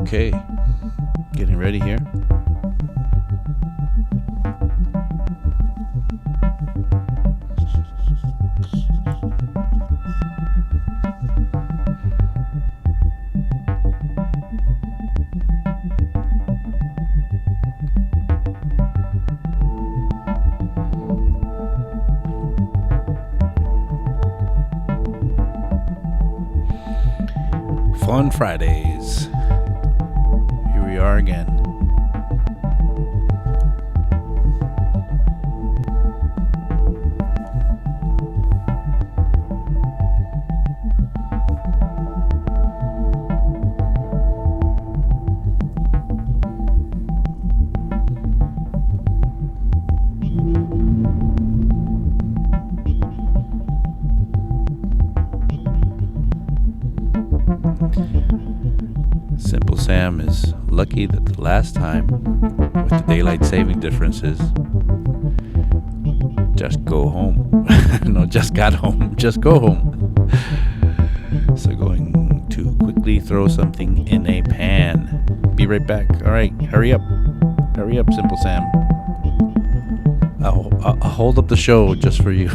Okay, getting ready here. Fun Fridays. Here we are again. Simple Sam is lucky that the last time, with the daylight saving differences, just go home. No, just got home. Just go home. So going to quickly throw something in a pan. Be right back. All right, hurry up. Hurry up, Simple Sam. I'll hold up the show just for you.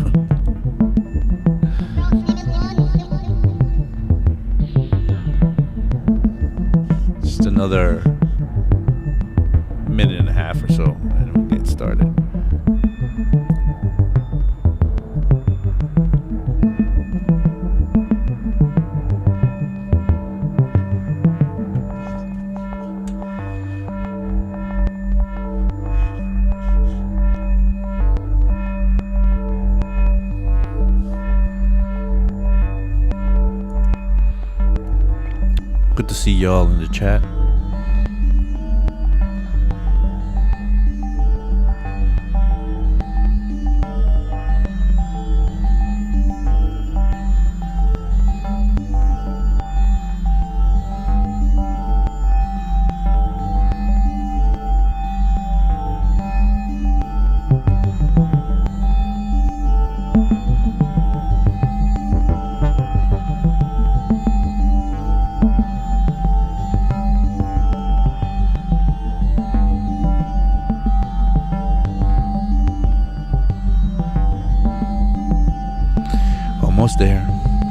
Another minute and a half or so, and we'll get started. Good to see y'all in the chat. Almost there.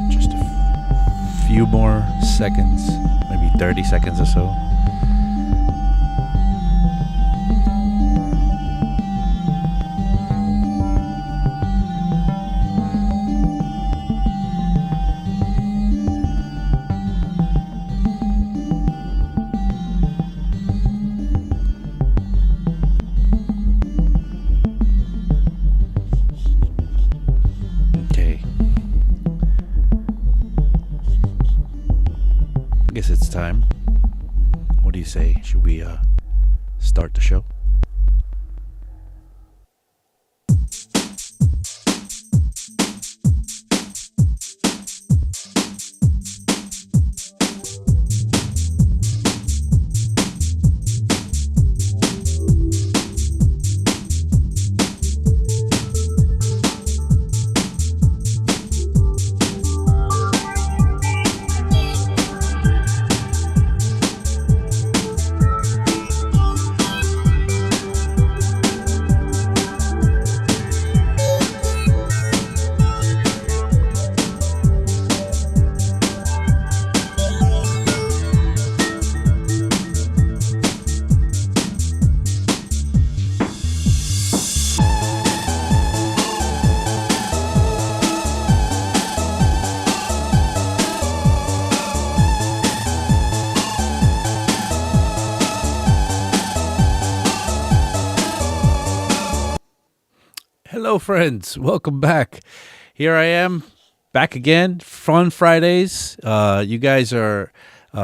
Just a few more seconds, maybe 30 seconds or so. It's time. What do you say? Should we start the show? Hello, friends. Welcome back. Here I am, back again. Fun Fridays. You guys are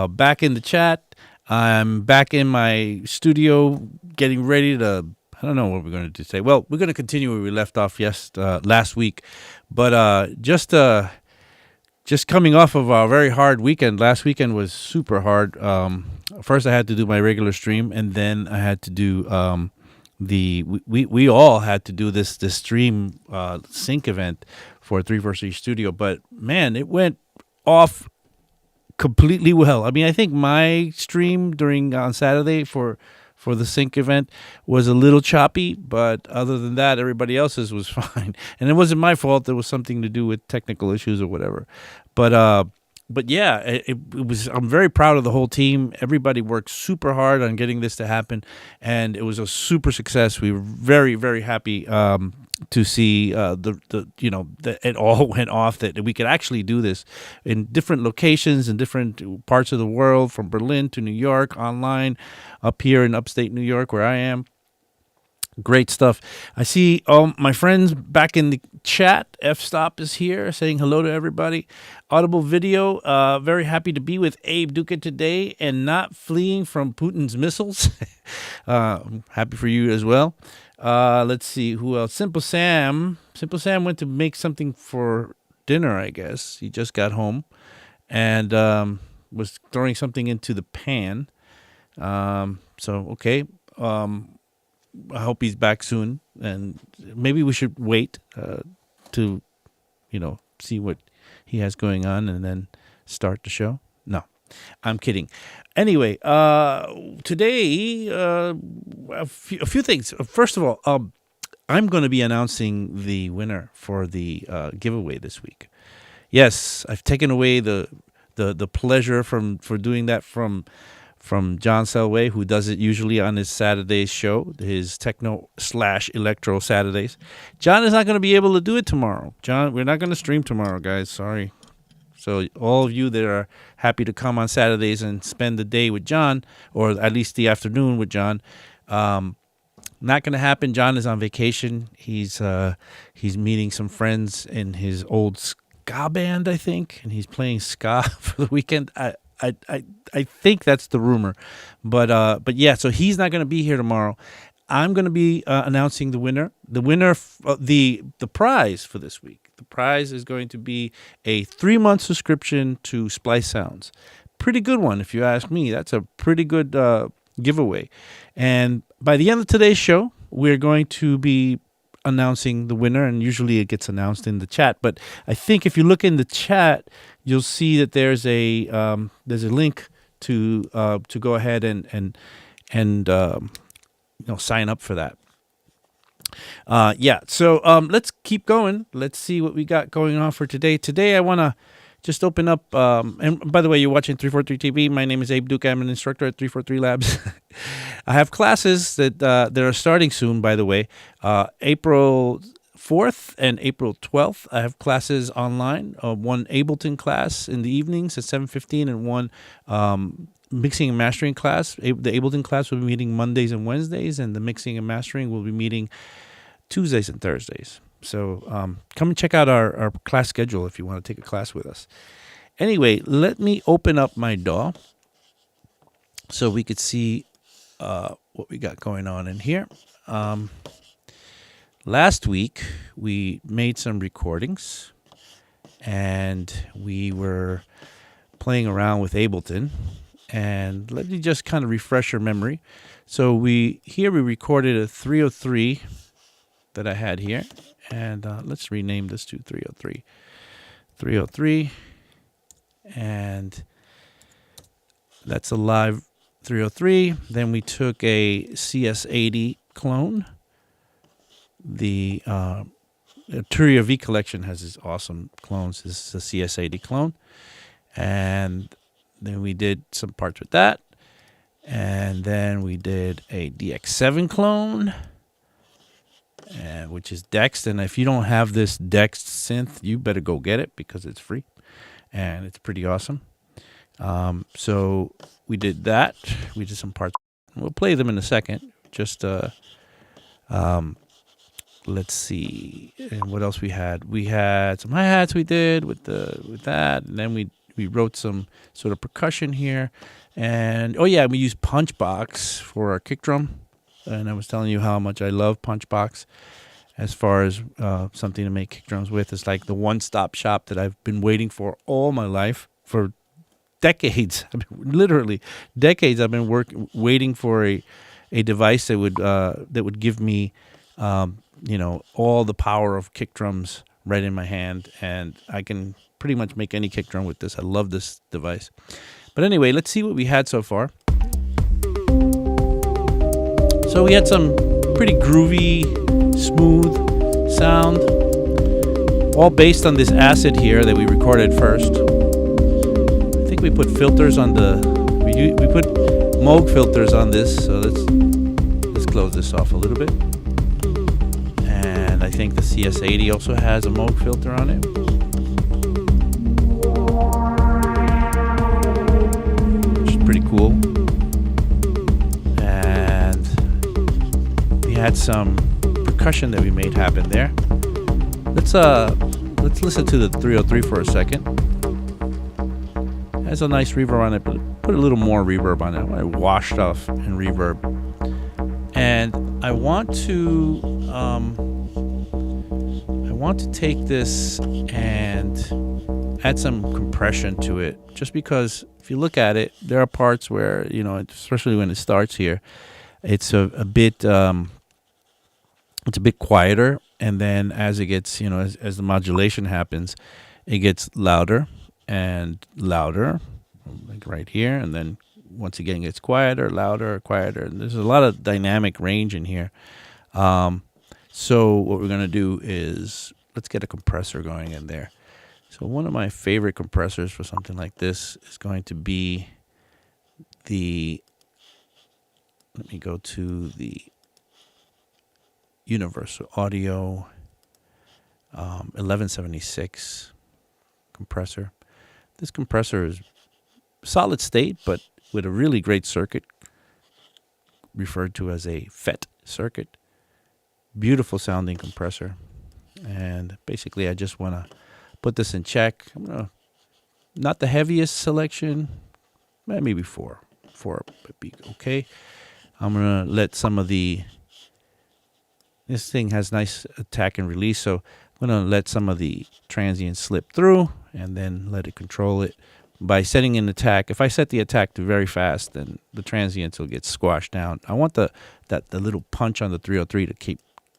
back in the chat. I'm back in my studio, getting ready to. I don't know what we're going to say. Well, we're going to continue where we left off last week, but just coming off of a very hard weekend. Last weekend was super hard. First, I had to do my regular stream, and then I had to do. We all had to do this stream sync event for 343 Studio, but man, it went off completely well. I mean, I think my stream during on Saturday for the sync event was a little choppy, but other than that, everybody else's was fine. And it wasn't my fault. There was something to do with technical issues or whatever. But yeah, it was. I'm very proud of the whole team. Everybody worked super hard on getting this to happen, and it was a super success. We were very, very happy to see that it all went off. That we could actually do this in different locations in different parts of the world, from Berlin to New York, online, up here in upstate New York where I am. Great stuff. I see my friends back in the chat. F-Stop is here saying hello to everybody. Audible Video, very happy to be with Abe Duque today and not fleeing from Putin's missiles. I'm happy for you as well. Let's see who else. Simple Sam. Simple Sam went to make something for dinner, I guess. He just got home and was throwing something into the pan. Okay. I hope he's back soon, and maybe we should wait to, see what he has going on and then start the show. No, I'm kidding. Anyway, today, a few things. First of all, I'm going to be announcing the winner for the giveaway this week. Yes, I've taken away the pleasure for doing that from John Selway, who does it usually on his Saturdays show, his techno/electro Saturdays. John is not going to be able to do it tomorrow. John, we're not going to stream tomorrow, guys. Sorry. So all of you that are happy to come on Saturdays and spend the day with John, or at least the afternoon with John, not going to happen. John is on vacation. He's meeting some friends in his old ska band, I think, and he's playing ska for the weekend. I think that's the rumor, but yeah. So he's not going to be here tomorrow. I'm going to be announcing the winner. The winner, the prize for this week. The prize is going to be a 3-month subscription to Splice Sounds. Pretty good one, if you ask me. That's a pretty good giveaway. And by the end of today's show, we're going to be announcing the winner, and usually it gets announced in the chat. But I think if you look in the chat, you'll see that there's a link to go ahead and sign up for that. So let's keep going. Let's see what we got going on for today. Today I want to just open up, and by the way, you're watching 343 TV. My name is Abe Duque. I'm an instructor at 343 Labs. I have classes that are starting soon, by the way. April 4th and April 12th, I have classes online. One Ableton class in the evenings at 7:15 and one mixing and mastering class. The Ableton class will be meeting Mondays and Wednesdays, and the mixing and mastering will be meeting Tuesdays and Thursdays. So come and check out our class schedule if you want to take a class with us. Anyway, let me open up my DAW so we could see what we got going on in here. Last week, we made some recordings, and we were playing around with Ableton. And let me just kind of refresh your memory. So we recorded a 303 that I had here. And let's rename this to 303. 303. And that's a live 303. Then we took a CS80 clone. The Arturia V Collection has these awesome clones. This is a CS80 clone. And then we did some parts with that. And then we did a DX7 clone, which is Dext. And if you don't have this Dext synth, you better go get it because it's free. And it's pretty awesome. So we did that. We did some parts. We'll play them in a second. Just let's see. And what else we had? We had some hi-hats we did with that. And then we wrote some sort of percussion here. And, we used Punchbox for our kick drum. And I was telling you how much I love Punchbox as far as something to make kick drums with. It's like the one-stop shop that I've been waiting for all my life, for decades. I mean, literally decades I've been waiting for a device that would give me, all the power of kick drums right in my hand. And I can pretty much make any kick drum with this. I love this device. But anyway, let's see what we had so far. So we had some pretty groovy, smooth sound, all based on this acid here that we recorded first. I think we put filters on we put Moog filters on this, so let's close this off a little bit. And I think the CS80 also has a Moog filter on it. Which is pretty cool. And we had some percussion that we made happen there. Let's listen to the 303 for a second. It has a nice reverb on it, but put a little more reverb on it. I washed off in reverb. And I want to take this and add some compression to it, just because if you look at it, there are parts where, especially when it starts here, it's a bit quieter, and then as it gets, as the modulation happens, it gets louder and louder, like right here, and then once again gets quieter, louder, quieter. And there's a lot of dynamic range in here. So what we're gonna do is let's get a compressor going in there. So one of my favorite compressors for something like this is going to be let me go to the Universal Audio 1176 compressor. This compressor is solid state, but with a really great circuit, referred to as a FET circuit. Beautiful sounding compressor. And basically I just want to put this in check. I'm gonna, not the heaviest selection, maybe four would be okay. I'm gonna let some of this thing has nice attack and release, so I'm gonna let some of the transients slip through and then let it control it by setting an attack. If I set the attack to very fast, then the transients will get squashed down. I want the little punch on the 303 to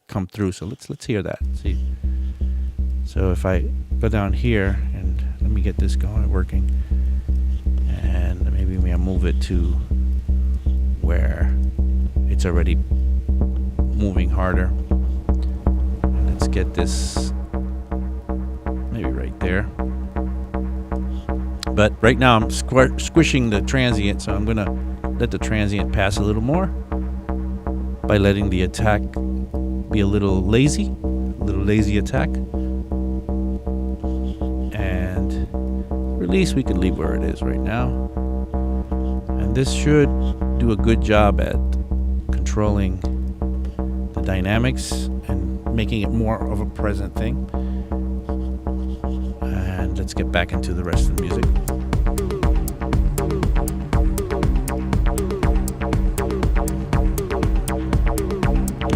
come through. So let's hear that. See. So if I go down here and let me get this going, working, and maybe I move it to where it's already moving harder. And let's get this maybe right there. But right now I'm squishing the transient, so I'm gonna let the transient pass a little more by letting the attack be a little lazy attack. And release we can leave where it is right now. And this should do a good job at controlling the dynamics and making it more of a present thing. And let's get back into the rest of the music.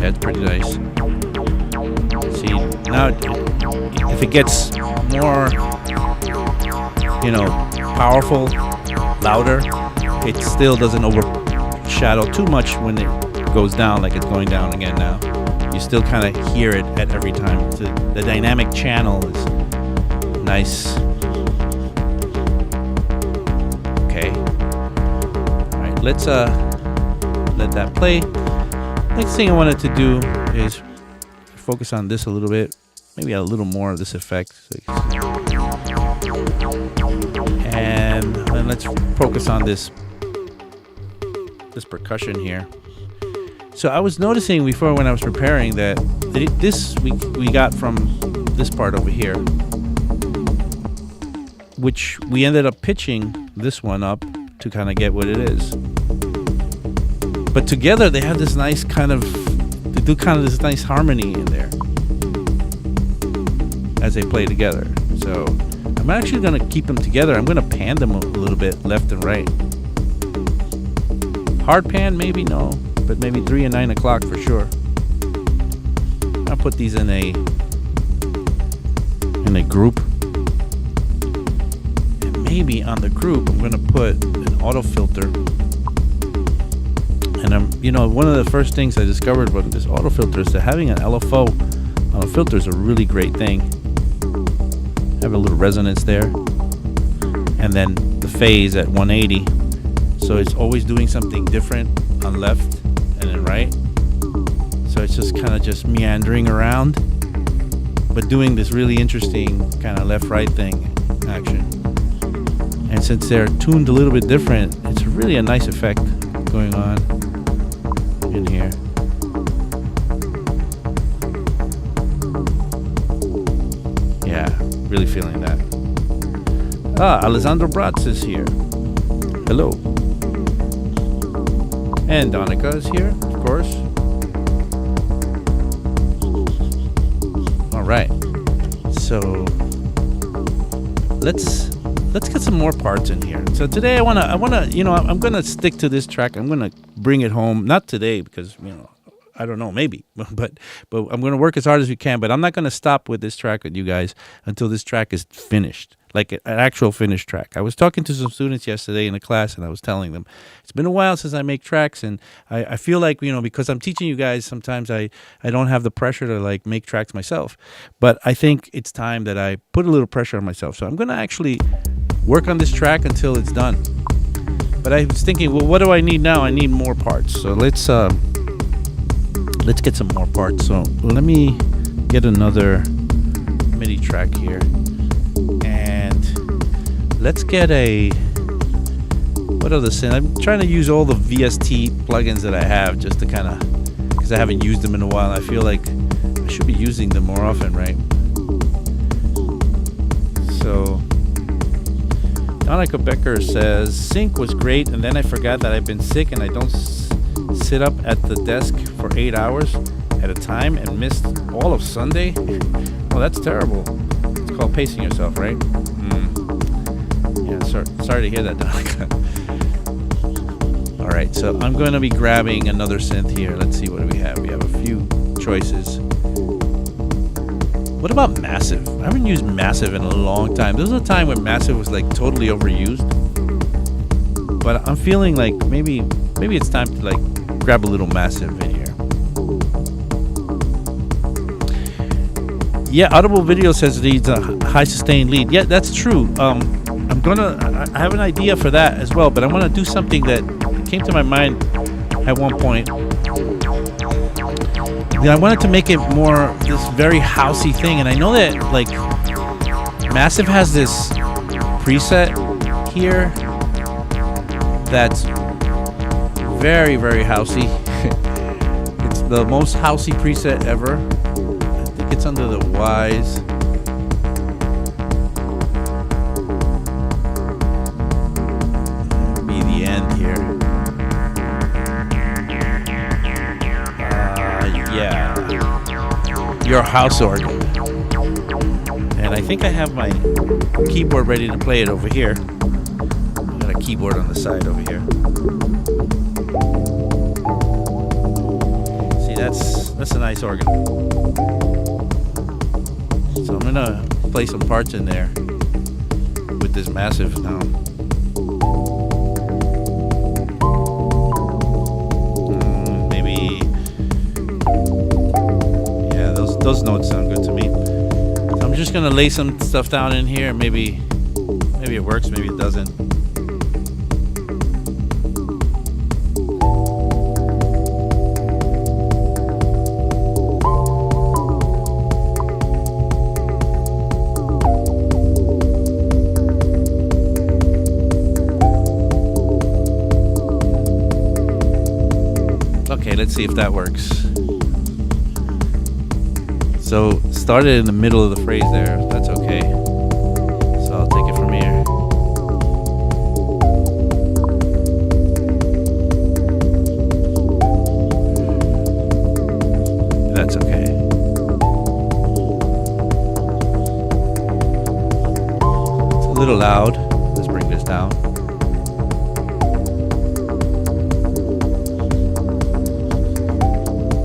That's pretty nice. See, now if it gets more, powerful, louder, it still doesn't overshadow too much when it goes down, like it's going down again now. You still kind of hear it at every time. The dynamic channel is nice. Okay. All right, let's let that play. Next thing I wanted to do is focus on this a little bit, maybe a little more of this effect. And then let's focus on this percussion here. So I was noticing before when I was preparing that this we got from this part over here, which we ended up pitching this one up to kind of get what it is. But together they have this nice they do this nice harmony in there as they play together. So I'm actually going to keep them together. I'm going to pan them a little bit left and right. Hard pan, maybe no, but maybe 3 and 9 o'clock for sure. I'll put these in a group. And maybe on the group I'm going to put an auto filter. And one of the first things I discovered about this auto filter is that having an LFO on a filter is a really great thing. have a little resonance there, and then the phase at 180. So it's always doing something different on left and then right. So it's just kind of just meandering around, but doing this really interesting kind of left-right thing action. And since they're tuned a little bit different, it's really a nice effect going on in here. Yeah, really feeling that. Alessandro Bratz is here. Hello. And Donica is here, of course. All right. So let's get some more parts in here. So today I wanna, you know, I'm gonna stick to this track. I'm gonna bring it home. Not today because, you know, I don't know, maybe, but I'm gonna work as hard as we can. But I'm not gonna stop with this track with you guys until this track is finished, like an actual finished track. I was talking to some students yesterday in a class, and I was telling them it's been a while since I make tracks, and I feel like, you know, because I'm teaching you guys, sometimes I don't have the pressure to like make tracks myself. But I think it's time that I put a little pressure on myself. So I'm gonna actually work on this track until it's done. But I was thinking, well, what do I need now? I need more parts. So let's get some more parts. So let me get another MIDI track here, and let's get what other synth? I'm trying to use all the VST plugins that I have just to kind of, because I haven't used them in a while. I feel like I should be using them more often, right? So Donica Becker says, sync was great, and then I forgot that I've been sick and I don't sit up at the desk for 8 hours at a time and missed all of Sunday. Well, that's terrible. It's called pacing yourself, right? Yeah, sorry to hear that, Donica. All right, so I'm going to be grabbing another synth here. Let's see, what do we have? We have a few choices. What about Massive? I haven't used Massive in a long time. There was a time when Massive was like totally overused, but I'm feeling like maybe it's time to like grab a little Massive in here. Yeah, Audible Video says it needs a high sustained lead. Yeah, that's true. I have an idea for that as well, but I want to do something that came to my mind at one point. I wanted to make it more this very housey thing, and I know that like Massive has this preset here that's very, very housey. It's the most housey preset ever. I think it's under the Wise. Be the end here. Yeah, your house organ. And I think I have my keyboard ready to play it over here. I got a keyboard on the side over here. See, that's a nice organ. So I'm gonna play some parts in there with this Massive now. Those notes sound good to me. So I'm just gonna lay some stuff down in here. Maybe it works, maybe it doesn't. Okay, let's see if that works. So started in the middle of the phrase there. That's okay. So I'll take it from here. That's okay. It's a little loud. Let's bring this down.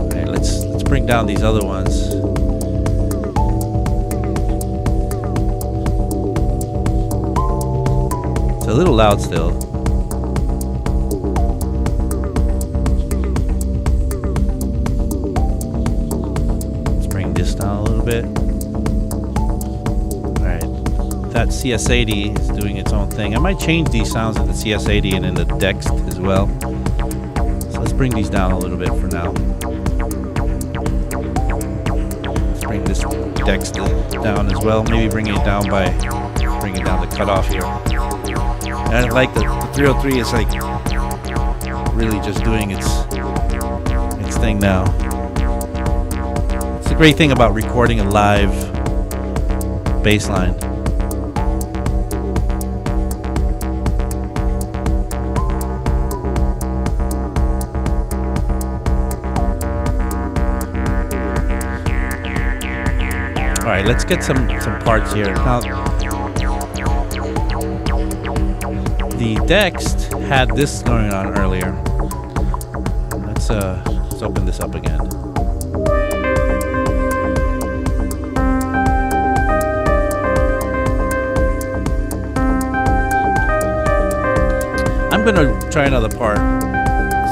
All right, let's bring down these other ones. It's a little loud still. Let's bring this down a little bit. Alright, that CS80 is doing its own thing. I might change these sounds in the CS80 and in the Dext as well. So let's bring these down a little bit for now. Let's bring this Dext down as well. Maybe bring it down by bringing down the cutoff here. And I like the 303 is like really just doing its thing now. It's the great thing about recording a live bass line. All right, let's get some parts here. Now, the Dext had this going on earlier. Let's open this up again. I'm gonna try another part.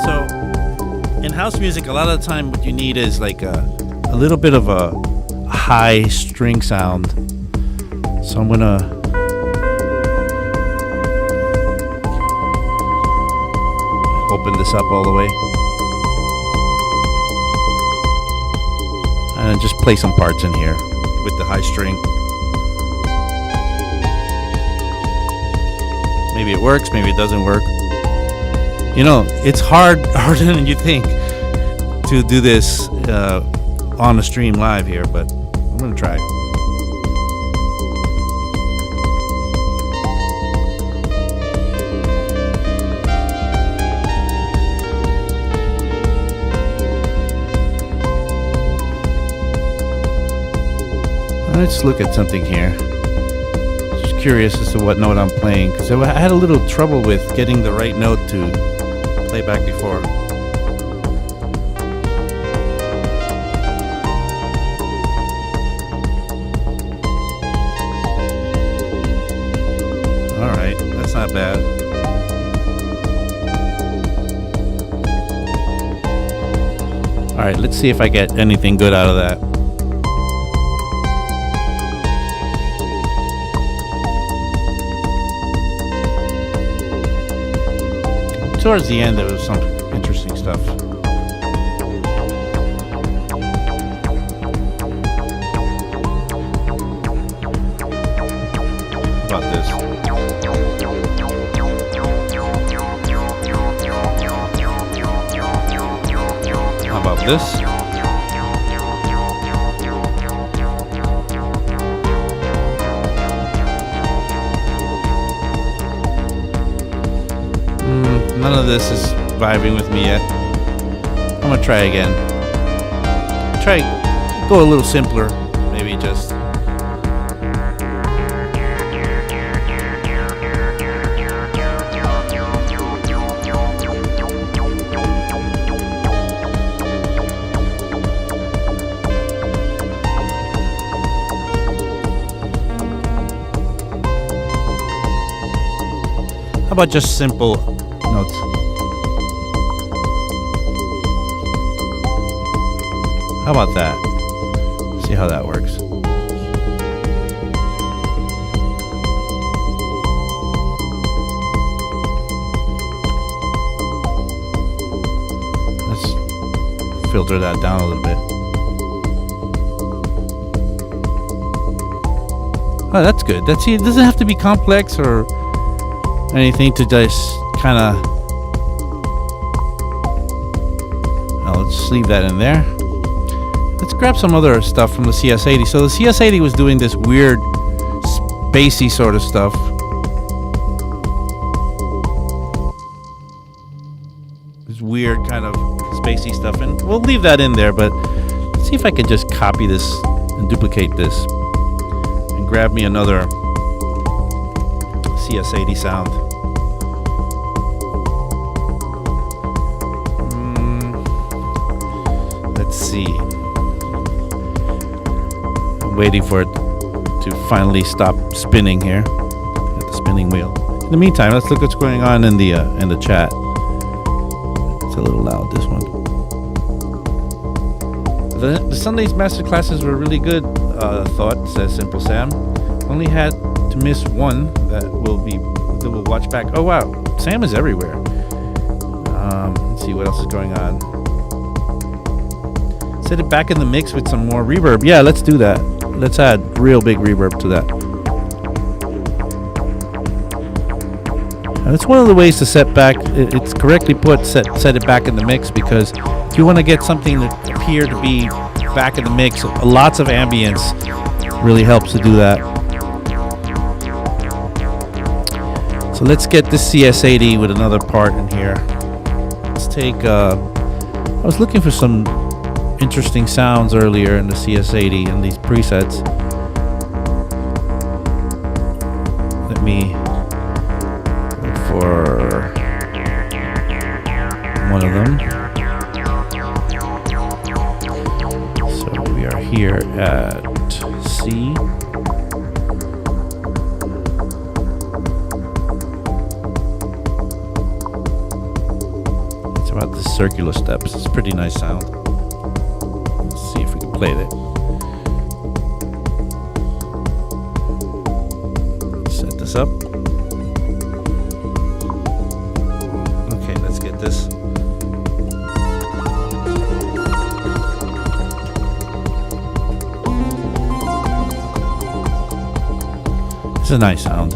So, in house music, a lot of the time, what you need is like a little bit of a high string sound. So I'm gonna open this up all the way and just play some parts in here with the high string. Maybe it works, maybe it doesn't work. You know, it's harder than you think to do this on the stream live here, but I'm gonna try. Let's look at something here. Just curious as to what note I'm playing, because I had a little trouble with getting the right note to play back before. Alright, that's not bad. Alright, let's see if I get anything good out of that. Towards the end, there was some interesting stuff. How about this? How about this? None of this is vibing with me yet. I'm gonna try again. Go a little simpler, maybe just. How about just simple notes? How about that? See how that works. Let's filter that down a little bit. Oh, that's good. It doesn't have to be complex or anything to just kind of. Let's leave that in there. Let's grab some other stuff from the CS80. So the CS80 was doing this weird, spacey sort of stuff. This weird kind of spacey stuff, and we'll leave that in there. But let's see if I can just copy this and duplicate this, and grab me another CS80 sound. Let's see. I'm waiting for it to finally stop spinning here. At the spinning wheel. In the meantime, let's look what's going on in the chat. It's a little loud, this one. The Sunday's master classes were really good, thought, says Simple Sam. Only had to miss one that we'll watch back. Oh wow, Sam is everywhere. Let's see what else is going on. Set it back in the mix with some more reverb. Yeah, let's do that. Let's add real big reverb to that. And it's one of the ways to set back. It's correctly put. Set it back in the mix, because if you want to get something that appear to be back in the mix, lots of ambience really helps to do that. So let's get this CS80 with another part in here. Let's take. I was looking for some interesting sounds earlier in the CS80 and these presets. Let me look for one of them. So we are here at C. It's about the circular steps. It's a pretty nice sound. See if we can play it. Set this up. Okay, let's get this. It's a nice sound.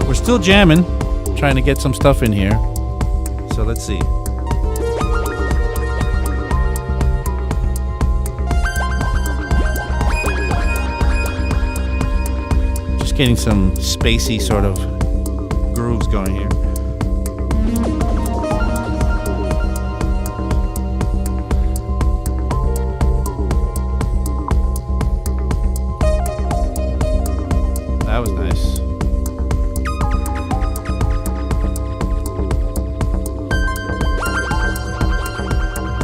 We're still jamming, trying to get some stuff in here. So let's see. Just getting some spacey sort of grooves going here. That was nice.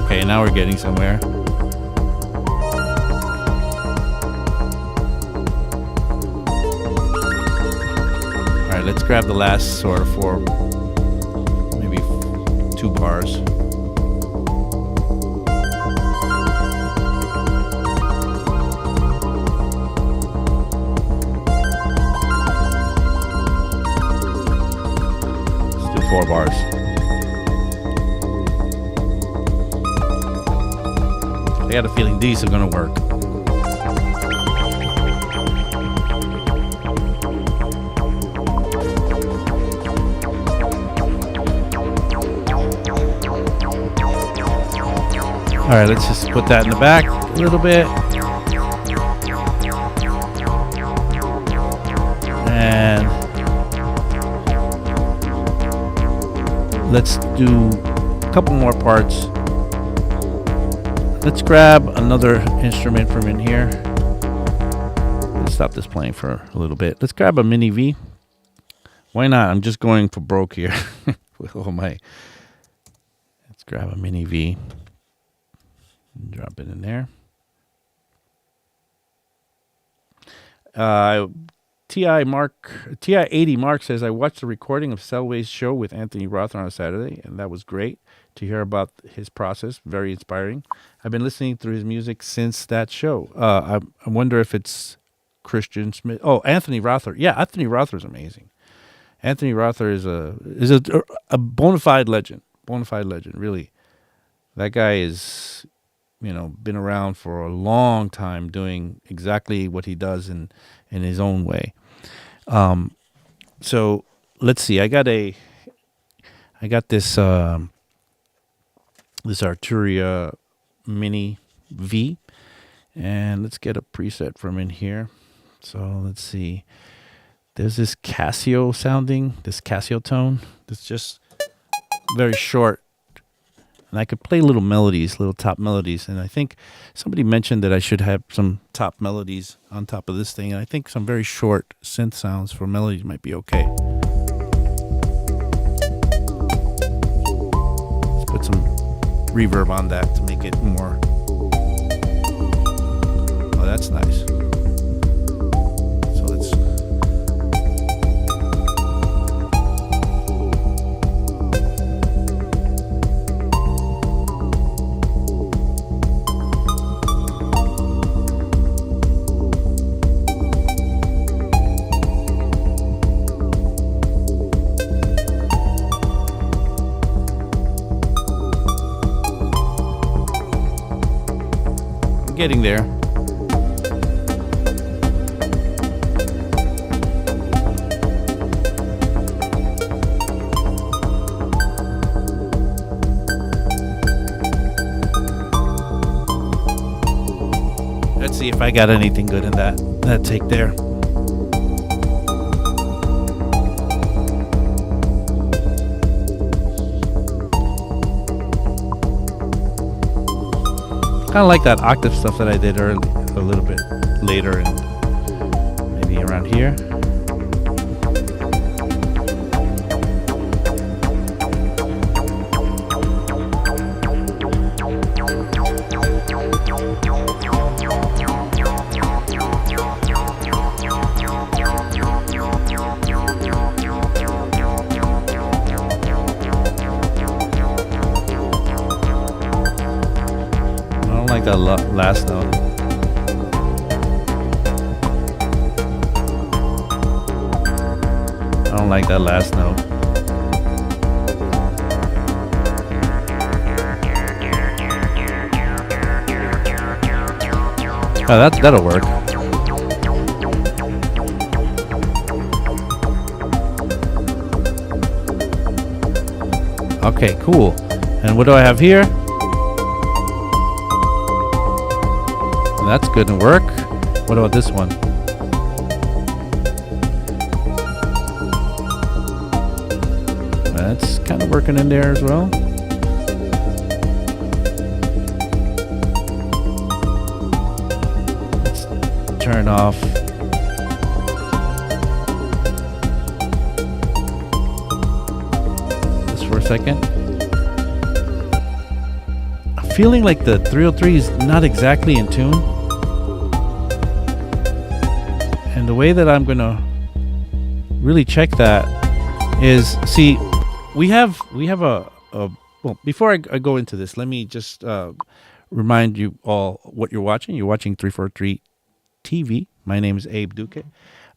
Okay, now we're getting somewhere. Alright, let's grab the last sort of 4, maybe 2 bars. Let's do 4 bars. I got a feeling these are gonna work. All right, let's just put that in the back a little bit. And let's do a couple more parts. Let's grab another instrument from in here. Let's stop this playing for a little bit. Let's grab a mini V. Why not? I'm just going for broke here with all my. Let's grab a mini V. Drop it in there. TI80 Mark says, I watched the recording of Selway's show with Anthony Rother on a Saturday, and that was great to hear about his process. Very inspiring. I've been listening through his music since that show. I wonder if it's Christian Smith. Oh, Anthony Rother. Yeah, Anthony Rother is amazing. Anthony Rother is a bona fide legend. Bona fide legend, really. That guy is, been around for a long time doing exactly what he does in his own way. So let's see. I got this this Arturia Mini V, and let's get a preset from in here. So let's see. There's this Casio tone. That's just very short. And I could play little top melodies. And I think somebody mentioned that I should have some top melodies on top of this thing. And I think some very short synth sounds for melodies might be okay. Let's put some reverb on that to make it more. Oh, that's nice. So let's. there. Let's see if I got anything good in that take there. Kind of like that octave stuff that I did early, a little bit later, and maybe around here. That last note. I don't like that last note. Oh, that'll work. Okay, cool. And what do I have here? That's good to work. What about this one? That's kind of working in there as well. Let's turn off. This for a second. I'm feeling like the 303 is not exactly in tune. And the way that I'm going to really check that is, see, we have a well, before I go into this, let me just remind you all what you're watching. You're watching 343 TV. My name is Abe Duque.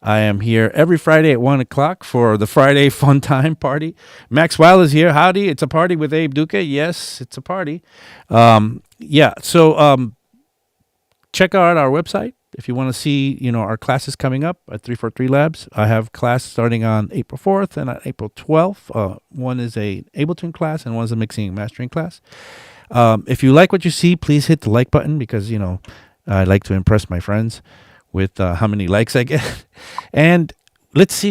I am here every Friday at 1 o'clock for the Friday Fun Time Party. Max Weil is here. Howdy. It's a party with Abe Duque. Yes, it's a party. So check out our website. If you want to see, our classes coming up at 343 Labs, I have class starting on April 4th and on April 12th. One is a Ableton class and one is a mixing and mastering class. If you like what you see, please hit the like button because, I like to impress my friends with how many likes I get. And let's see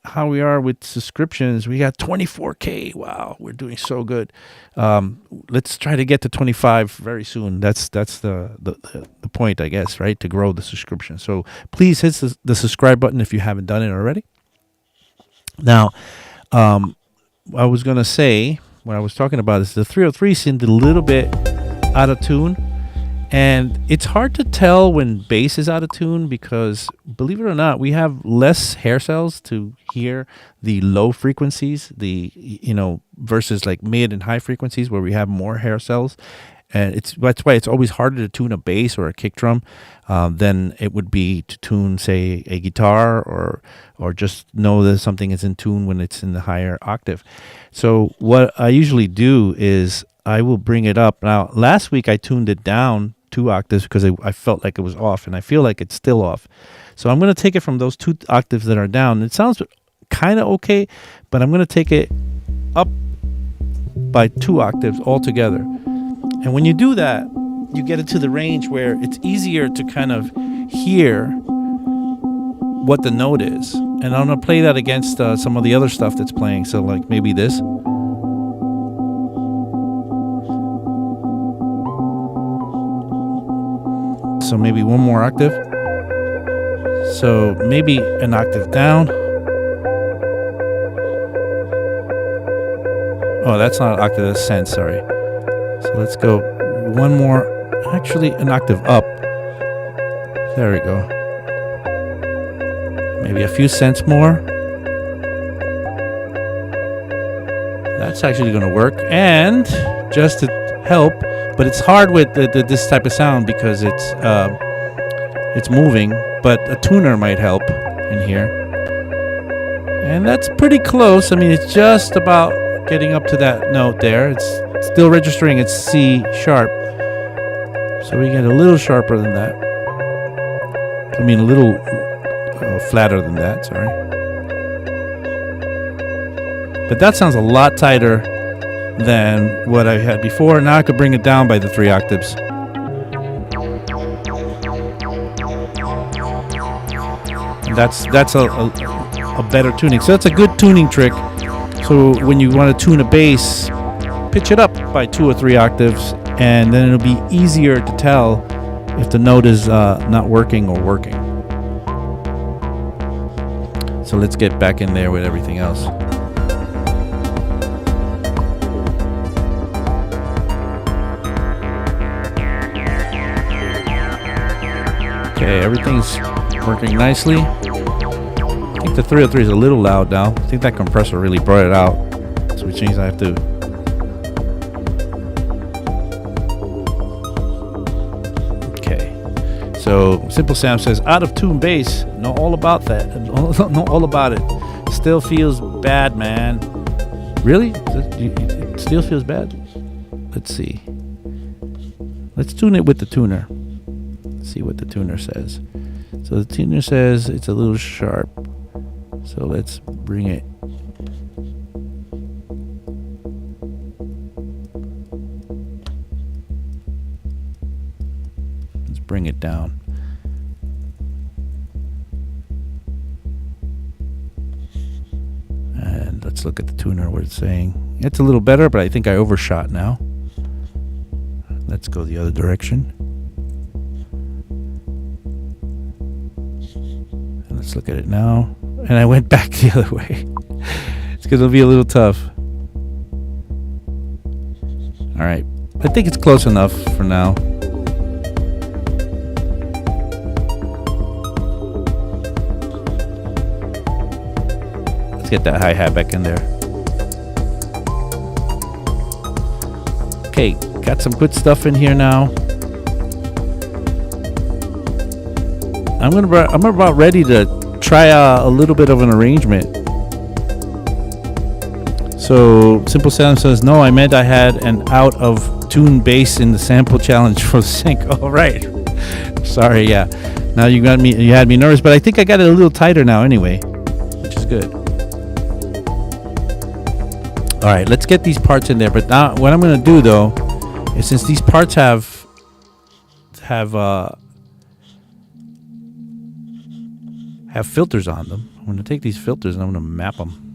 how we are with subscriptions. We got 24K. Wow, we're doing so good. Let's try to get to 25 very soon. That's the point, I guess, right? To grow the subscription. So please hit the subscribe button if you haven't done it already. Now, I was going to say, what I was talking about is the 303 seemed a little bit out of tune. And it's hard to tell when bass is out of tune because, believe it or not, we have less hair cells to hear the low frequencies, versus like mid and high frequencies where we have more hair cells. And that's why it's always harder to tune a bass or a kick drum than it would be to tune, say, a guitar or just know that something is in tune when it's in the higher octave. So what I usually do is I will bring it up. Now, last week I tuned it down 2 octaves because I felt like it was off, and I feel like it's still off. So I'm going to take it from those 2 octaves that are down. It sounds kind of okay, but I'm going to take it up by 2 octaves altogether. And when you do that, you get into the range where it's easier to kind of hear what the note is. And I'm going to play that against some of the other stuff that's playing. So like maybe this. So maybe one more octave. So maybe an octave down. Oh, that's not an octave, that's cent, sorry. So let's go one more, actually an octave up. There we go. Maybe a few cents more. That's actually going to work. And just to help, but it's hard with this type of sound because it's moving, but a tuner might help in here. And that's pretty close. I mean, it's just about getting up to that note there. It's still registering it's C sharp. So we get a little sharper than that. I mean, a little flatter than that, sorry. But that sounds a lot tighter than what I had before. Now I could bring it down by the 3 octaves. And that's a better tuning. So that's a good tuning trick. So when you want to tune a bass, pitch it up by 2 or 3 octaves, and then it'll be easier to tell if the note is not working or working. So let's get back in there with everything else. Okay, everything's working nicely. I think the 303 is a little loud now. I think that compressor really brought it out. So which means I have to So Simple Sam says, out of tune bass. Know all about that. Know all about it. Still feels bad, man. Really? It still feels bad? Let's see. Let's tune it with the tuner. Let's see what the tuner says. So the tuner says it's a little sharp. So let's bring it. Let's bring it down. And let's look at the tuner, what it's saying. It's a little better, but I think I overshot now. Let's go the other direction. And let's look at it now. And I went back the other way. It's going to be a little tough. All right. I think it's close enough for now. Let's get that hi-hat back in there. Okay, got some good stuff in here now. I'm about ready to try a little bit of an arrangement. So Simple Sam says, no, I meant I had an out of tune bass in the sample challenge for the sync. Oh, right. Sorry, yeah. Now you had me nervous, but I think I got it a little tighter now anyway, which is good. All right, let's get these parts in there. But now what I'm going to do though is, since these parts have filters on them, I'm going to take these filters and I'm going to map them.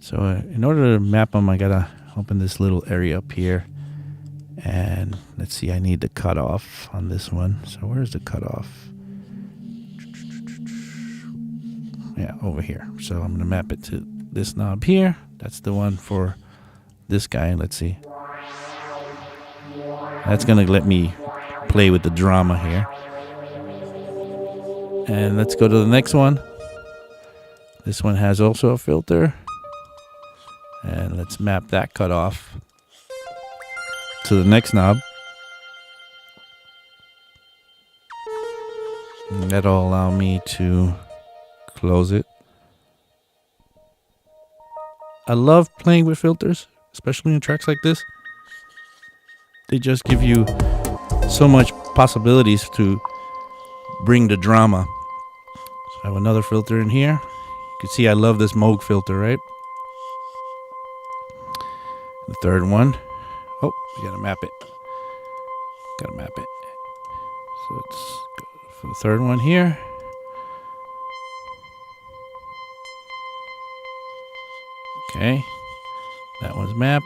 So in order to map them, I got to open this little area up here. And let's see, I need the cutoff on this one. So where's the cutoff? Yeah, over here. So I'm going to map it to this knob here. That's the one for this guy. Let's see. That's going to let me play with the drama here. And let's go to the next one. This one has also a filter. And let's map that cutoff to the next knob. And that'll allow me to close it. I love playing with filters, especially in tracks like this. They just give you so much possibilities to bring the drama. So I have another filter in here. You can see I love this Moog filter, right? The third one. Oh, we gotta map it. Gotta map it. So let's go for the third one here. Okay, that one's mapped.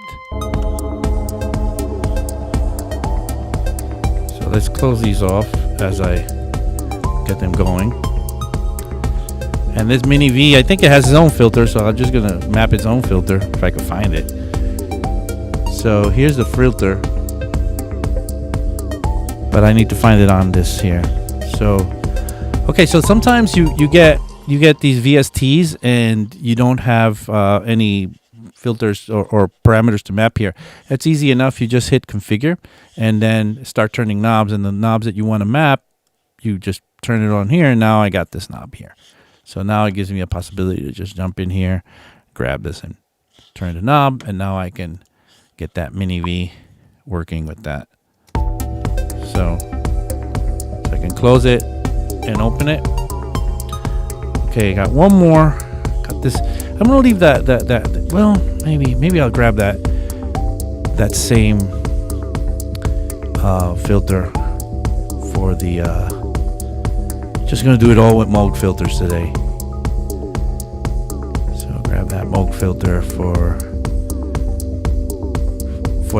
So let's close these off as I get them going. And this Mini V, I think it has its own filter, so I'm just gonna map its own filter if I can find it. So here's the filter, but I need to find it on this here. So, okay, so sometimes you get these VSTs and you don't have any filters or parameters to map here. It's easy enough. You just hit configure and then start turning knobs, and the knobs that you want to map, you just turn it on here, and now I got this knob here. So now it gives me a possibility to just jump in here, grab this and turn the knob, and now I can get that Mini V working with that. So I can close it and open it. Okay, got one more. Got this. I'm gonna leave that. Well, maybe I'll grab that same filter for the. Just gonna do it all with Moog filters today. So I'll grab that Moog filter for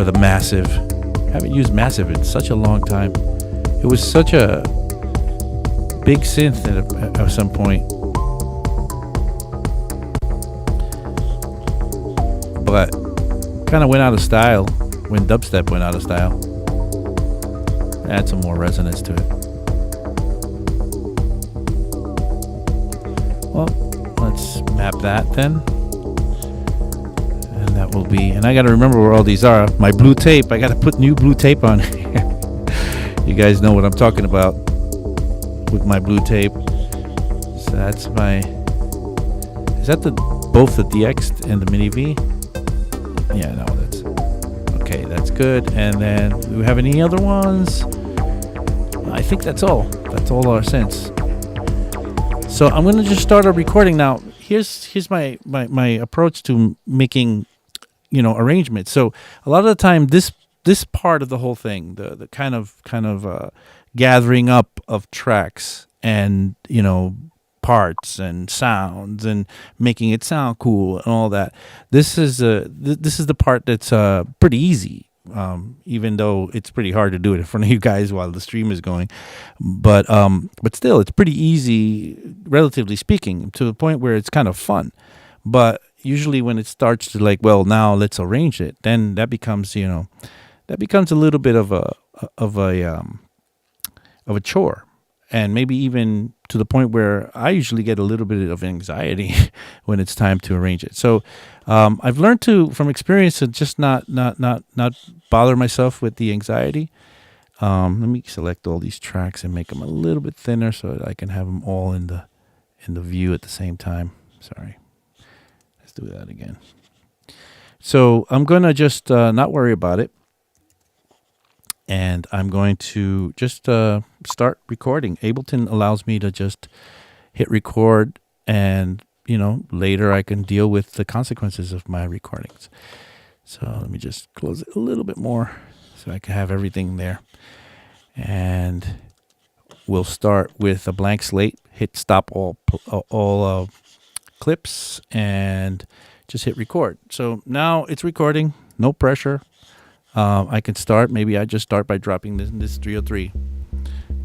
the Massive. I haven't used Massive in such a long time. It was such a big synth at some point, but kind of went out of style when dubstep went out of style. Add some more resonance to it. Well, let's map that then. And that will be, and I got to remember where all these are. My blue tape, I got to put new blue tape on here. You guys know what I'm talking about with my blue tape. So that's my, is that both the DX and the Mini V? Yeah, no, that's, okay, that's good. And then, do we have any other ones? I think that's all. That's all our sense. So I'm going to just start a recording now. Here's my approach to making, arrangements. So a lot of the time, this part of the whole thing, the kind of gathering up of tracks and parts and sounds and making it sound cool and all that. This is the part that's pretty easy. Even though it's pretty hard to do it in front of you guys while the stream is going, but still, it's pretty easy, relatively speaking, to the point where it's kind of fun. But usually, when it starts to now let's arrange it, then that becomes a little bit of a chore, and maybe even to the point where I usually get a little bit of anxiety when it's time to arrange it. So I've learned from experience to just not bother myself with the anxiety. Let me select all these tracks and make them a little bit thinner so that I can have them all in the view at the same time. Sorry. Let's do that again. So I'm going to just not worry about it. And I'm going to just start recording. Ableton allows me to just hit record, and later I can deal with the consequences of my recordings. So let me just close it a little bit more so I can have everything there. And we'll start with a blank slate. Hit stop all clips and just hit record. So now it's recording. No pressure. I can start. Maybe I just start by dropping this 303.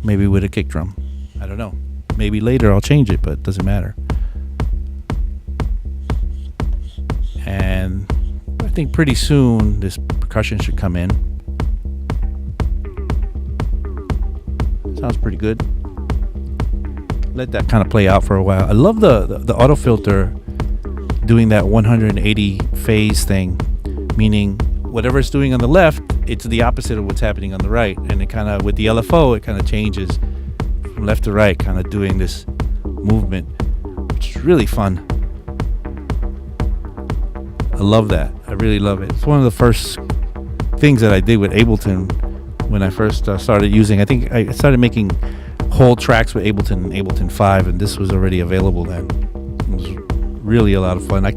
Maybe with a kick drum. I don't know. Maybe later I'll change it, but it doesn't matter. And I think pretty soon this percussion should come in. Sounds pretty good. Let that kind of play out for a while. I love the auto filter doing that 180 phase thing, meaning whatever it's doing on the left, it's the opposite of what's happening on the right. And it kind of, with the LFO, it kind of changes from left to right, kind of doing this movement, which is really fun. I love that. I really love it. It's one of the first things that I did with Ableton when I first started using. I think I started making whole tracks with Ableton and Ableton 5, and this was already available then. It was really a lot of fun. I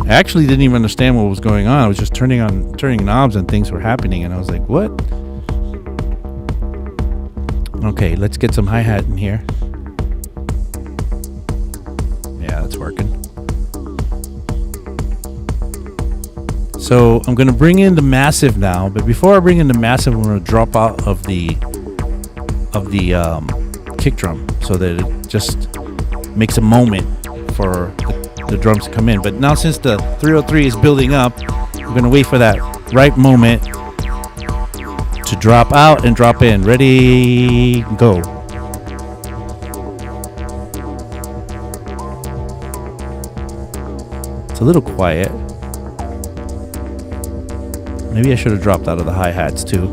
actually didn't even understand what was going on. I was just turning knobs and things were happening, and I was like, what? Okay, let's get some hi-hat in here. Yeah, that's working. So I'm going to bring in the Massive now, but before I bring in the Massive, I'm going to drop out of the kick drum so that it just makes a moment for the drums to come in. But now since the 303 is building up, we're going to wait for that right moment to drop out and drop in. Ready, go. It's a little quiet. Maybe I should have dropped out of the hi-hats too.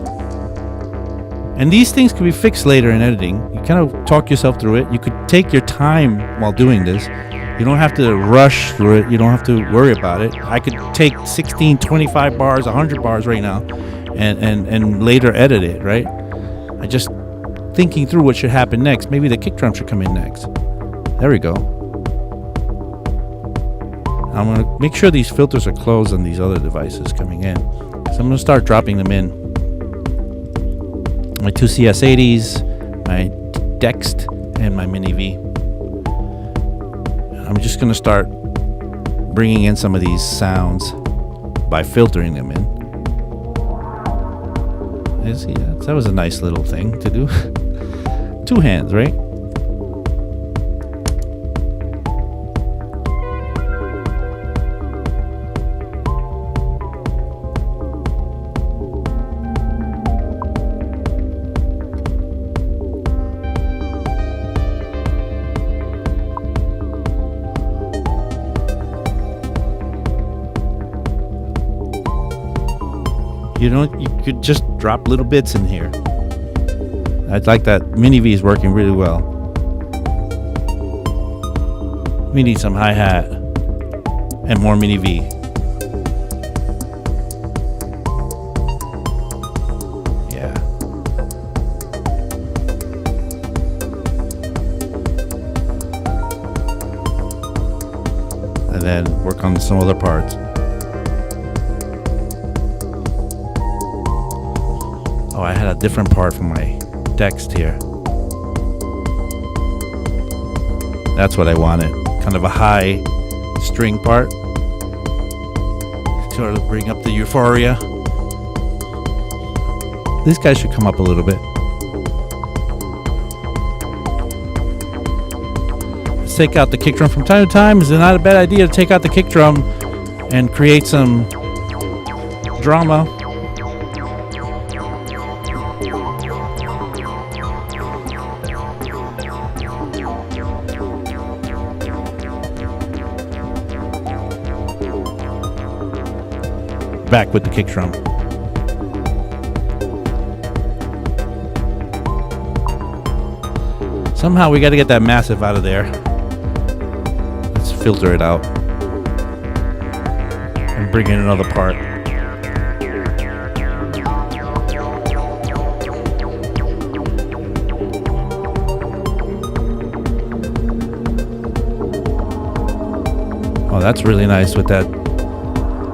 And these things can be fixed later in editing. You kind of talk yourself through it. You could take your time while doing this. You don't have to rush through it. You don't have to worry about it. I could take 16, 25 bars, 100 bars right now and later edit it, right? I just thinking through what should happen next. Maybe the kick drum should come in next. There we go. I'm going to make sure these filters are closed on these other devices coming in. So I'm going to start dropping them in. My two CS80s, my Dext, and my Mini V. I'm just going to start bringing in some of these sounds by filtering them in. See, that was a nice little thing to do. 2 hands, right? You know, you could just drop little bits in here. I'd like that. Mini V is working really well. We need some hi-hat and more Mini V. Yeah. And then work on some other parts. Oh, I had a different part from my Dext here. That's what I wanted. Kind of a high string part. Sort of bring up the euphoria. These guys should come up a little bit. Let's take out the kick drum from time to time. It's not a bad idea to take out the kick drum and create some drama. Back with the kick drum. Somehow we got to get that massive out of there. Let's filter it out and bring in another part. Oh, that's really nice with that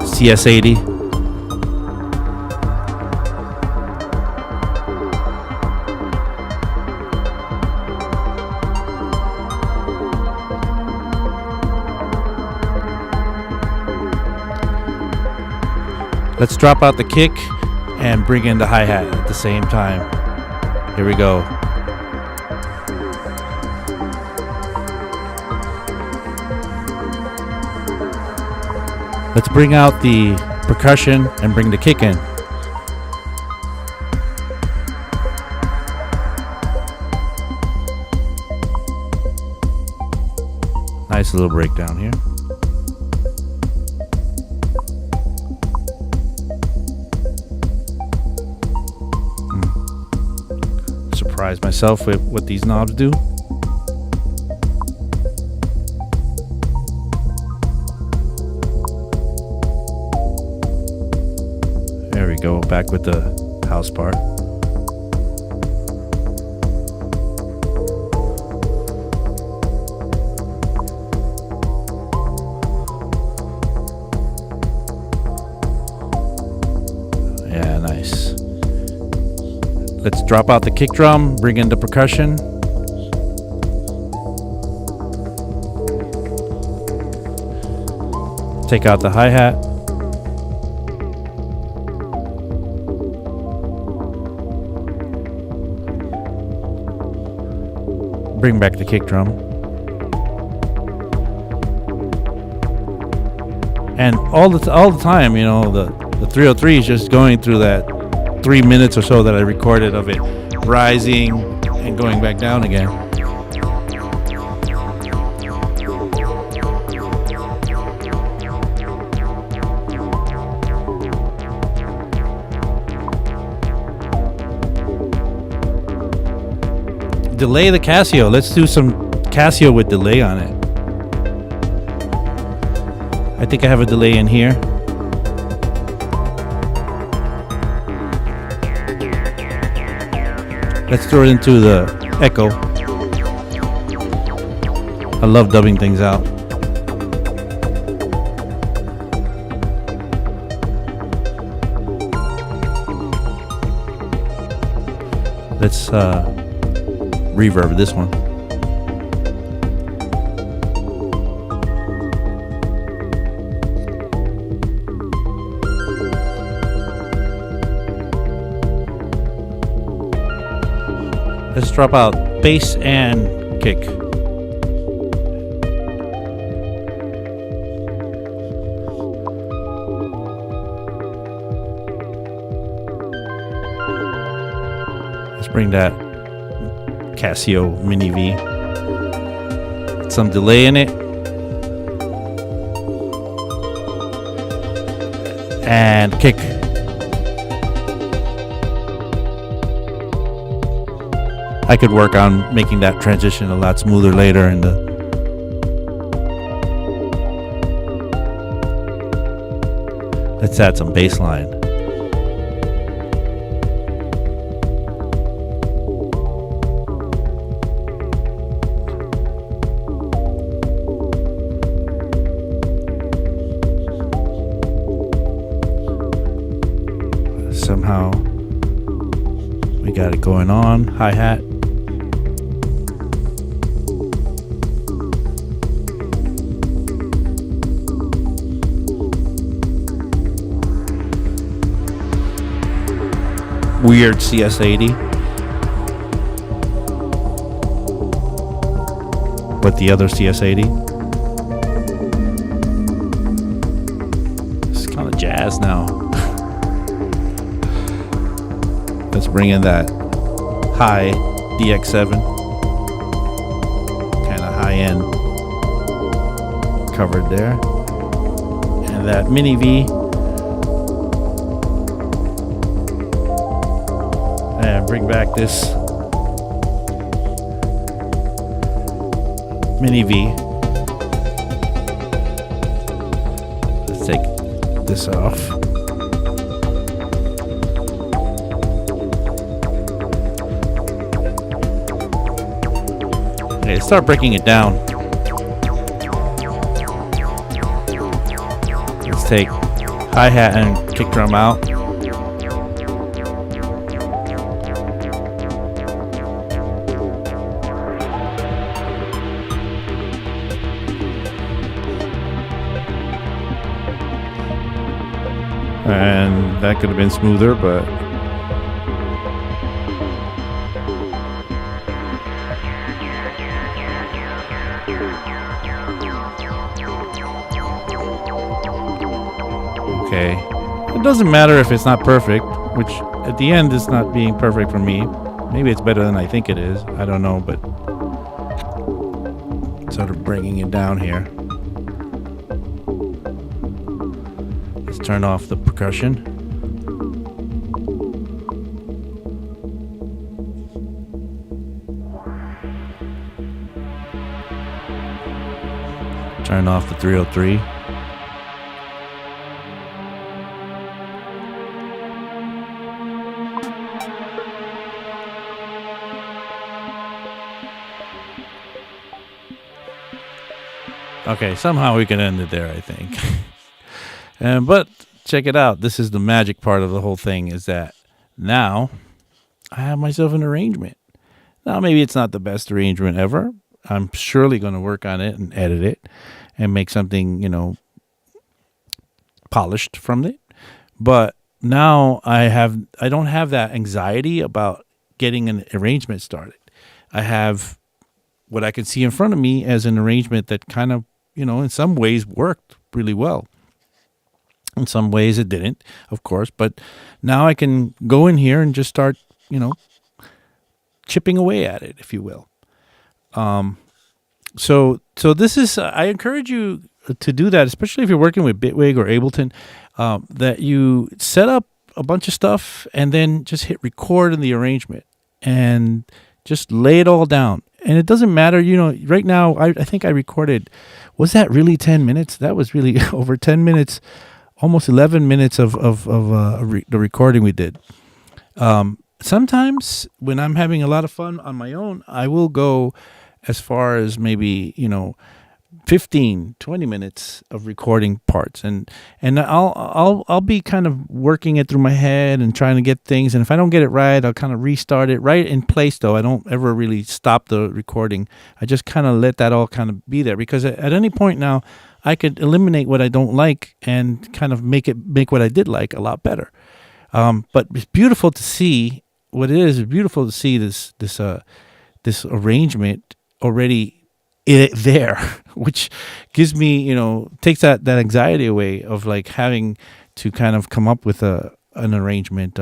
CS80. Let's drop out the kick and bring in the hi-hat at the same time. Here we go. Let's bring out the percussion and bring the kick in. Nice little breakdown here. Surprise myself with what these knobs do. There we go, back with the house part. Yeah, nice. Let's drop out the kick drum, bring in the percussion. Take out the hi-hat. Bring back the kick drum. And all the time, you know, the 303 is just going through that 3 minutes or so that I recorded of it rising and going back down again. Delay the Casio. Let's do some Casio with delay on it. I think I have a delay in here. Let's throw it into the echo. I love dubbing things out. Let's reverb this one. Let's drop out bass and kick. Let's bring that Casio Mini V. Some delay in it. And kick. I could work on making that transition a lot smoother later in the. Let's add some bass line. Somehow we got it going on. Hi-hat. Weird CS80. But the other CS80. It's kind of jazz now. Let's bring in that high DX7. Kind of high end covered there. And that Mini V. And bring back this Mini V. Let's take this off. Okay, start breaking it down. Let's take hi-hat and kick drum out. And that could have been smoother, but okay. It doesn't matter if it's not perfect, which at the end is not being perfect for me. Maybe it's better than I think it is. I don't know, but sort of bringing it down here. Let's turn off the percussion. Turn off the 303. Okay, somehow we can end it there, I think. But check it out. This is the magic part of the whole thing, is that now I have myself an arrangement. Now, maybe it's not the best arrangement ever. I'm surely going to work on it and edit it and make something, polished from it. But now I don't have that anxiety about getting an arrangement started. I have what I can see in front of me as an arrangement that kind of, in some ways worked really well. In some ways it didn't, of course, but now I can go in here and just start, chipping away at it, if you will. So this is, I encourage you to do that, especially if you're working with Bitwig or Ableton, that you set up a bunch of stuff and then just hit record in the arrangement and just lay it all down. And it doesn't matter, right now, I think I recorded, was that really 10 minutes? That was really over 10 minutes, almost 11 minutes of the recording we did. sometimes when I'm having a lot of fun on my own, I will go as far as maybe 15, 20 minutes of recording parts, and I'll be kind of working it through my head and trying to get things, and if I don't get it right, I'll kind of restart it right in place. Though I don't ever really stop the recording. I just kind of let that all kind of be there, because at any point now I could eliminate what I don't like and kind of make what I did like a lot better. But it's beautiful to see what it is. It's beautiful to see this arrangement already there, which gives me, takes that anxiety away of like having to kind of come up with an arrangement.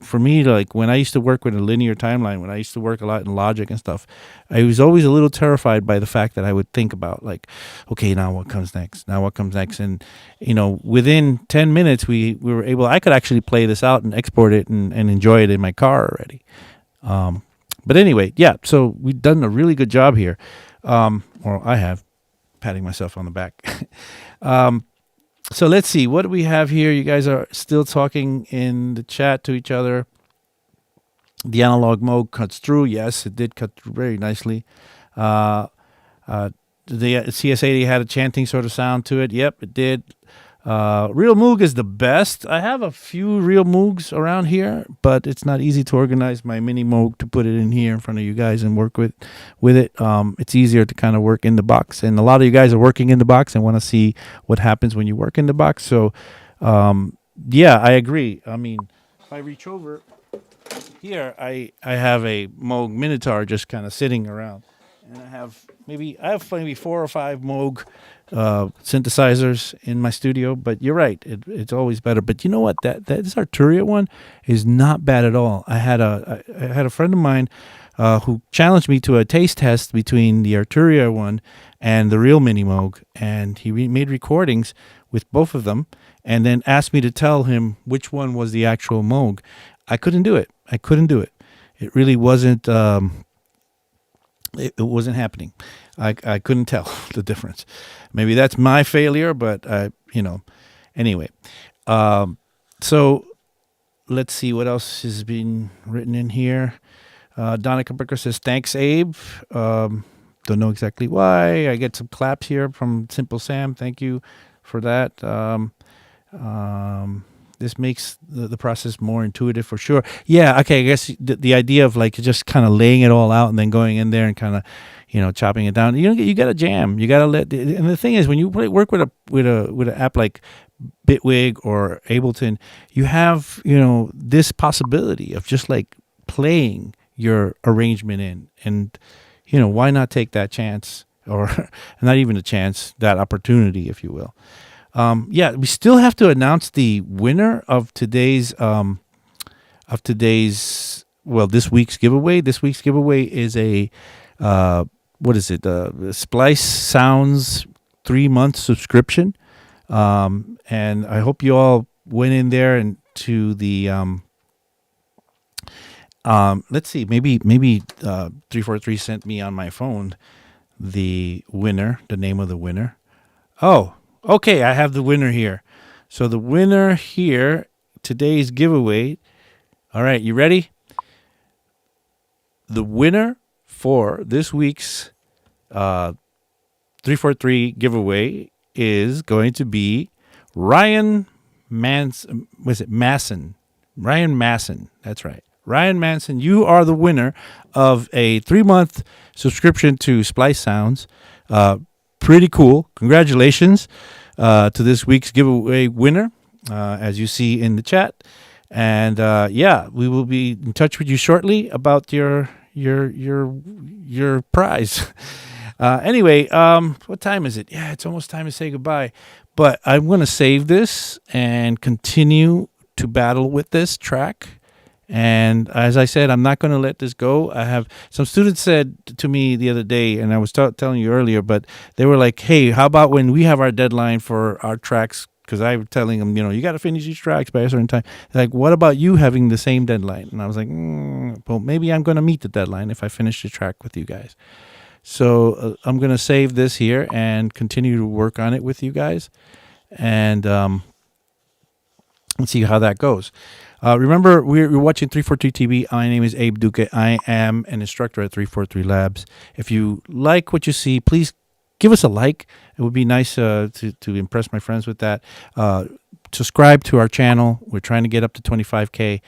For me, like when I used to work with a linear timeline, when I used to work a lot in Logic and stuff, I was always a little terrified by the fact that I would think about like, okay, now what comes next? Now what comes next? And within 10 minutes, we were able. I could actually play this out and export it and enjoy it in my car already. But anyway, yeah. So we've done a really good job here. Or I have, patting myself on the back. So let's see, what do we have here? You guys are still talking in the chat to each other. The analog mode cuts through. Yes, it did cut through very nicely. The CS80 had a chanting sort of sound to it. Yep, it did. Real Moog is the best. I have a few Real Moogs around here, but it's not easy to organize my mini Moog to put it in here in front of you guys and work with it. It's easier to kind of work in the box, and a lot of you guys are working in the box and want to see what happens when you work in the box. So, yeah, I agree. I mean, if I reach over here, I have a Moog Minotaur just kind of sitting around, and I have maybe 4 or 5 Moog synthesizers in my studio. But you're right, it's always better. But you know what, this Arturia one is not bad at all. I had a friend of mine who challenged me to a taste test between the Arturia one and the real Mini Moog, and he made recordings with both of them, and then asked me to tell him which one was the actual Moog. I couldn't do it. It really wasn't. It wasn't happening. I couldn't tell the difference. Maybe that's my failure, but anyway. So let's see what else has been written in here. Donica Bricker says, "Thanks, Abe." Don't know exactly why. I get some claps here from Simple Sam. Thank you for that. This makes the process more intuitive for sure. Yeah, okay, I guess the idea of like just kind of laying it all out and then going in there and kind of, chopping it down. You got to jam. You got to and the thing is, when you work with an app like Bitwig or Ableton, you have, this possibility of just like playing your arrangement in, and why not take that chance, or not even a chance, that opportunity, if you will. Yeah, we still have to announce the winner of today's this week's giveaway. This week's giveaway is a what is it? Splice Sounds 3-month subscription. And I hope you all went in there and to the let's see, maybe 343 sent me on my phone the name of the winner. Oh, okay, I have the winner here. So the winner here, today's giveaway. All right, you ready? The winner for this week's 343 giveaway is going to be Ryan Masson. Ryan Masson. That's right. Ryan Manson, you are the winner of a 3-month subscription to Splice Sounds. Pretty cool. Congratulations to this week's giveaway winner, as you see in the chat. And yeah, we will be in touch with you shortly about your prize. Anyway, what time is it? Yeah, it's almost time to say goodbye. But I'm going to save this and continue to battle with this track. And as I said, I'm not going to let this go. I have some students said to me the other day, and I was telling you earlier, but they were like, hey, how about when we have our deadline for our tracks? Because I was telling them, you got to finish these tracks by a certain time. They're like, what about you having the same deadline? And I was like, well, maybe I'm going to meet the deadline if I finish the track with you guys. So I'm going to save this here and continue to work on it with you guys. And let's see how that goes. Remember, we're watching 343 TV. My name is Abe Duque. I am an instructor at 343 Labs. If you like what you see, please give us a like. It would be nice to impress my friends with that. Subscribe to our channel. We're trying to get up to 25K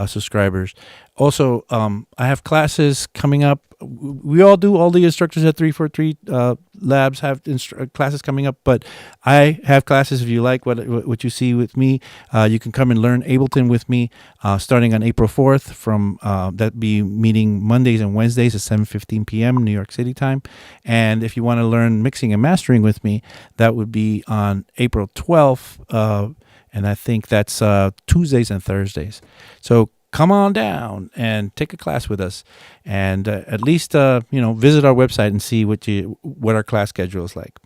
subscribers. Also, I have classes coming up. We all do. All the instructors at 343 Labs have classes coming up, but I have classes. If you like what you see with me, you can come and learn Ableton with me starting on April 4th from that be meeting Mondays and Wednesdays at 7:15 p.m. New York City time. And if you want to learn mixing and mastering with me, that would be on April 12th. And I think that's Tuesdays and Thursdays. So come on down and take a class with us, and at least visit our website and see what our class schedule is like.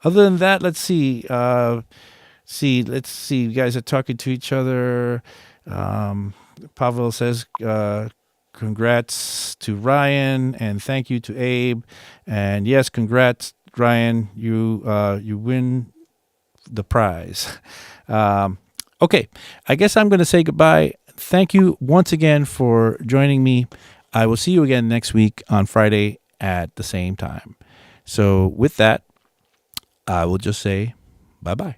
Other than that, let's see. Let's see. You guys are talking to each other. Pavel says, "Congrats to Ryan and thank you to Abe." And yes, congrats, Ryan. You win the prize. Okay, I guess I'm going to say goodbye. Thank you once again for joining me. I will see you again next week on Friday at the same time. So with that, I will just say bye-bye.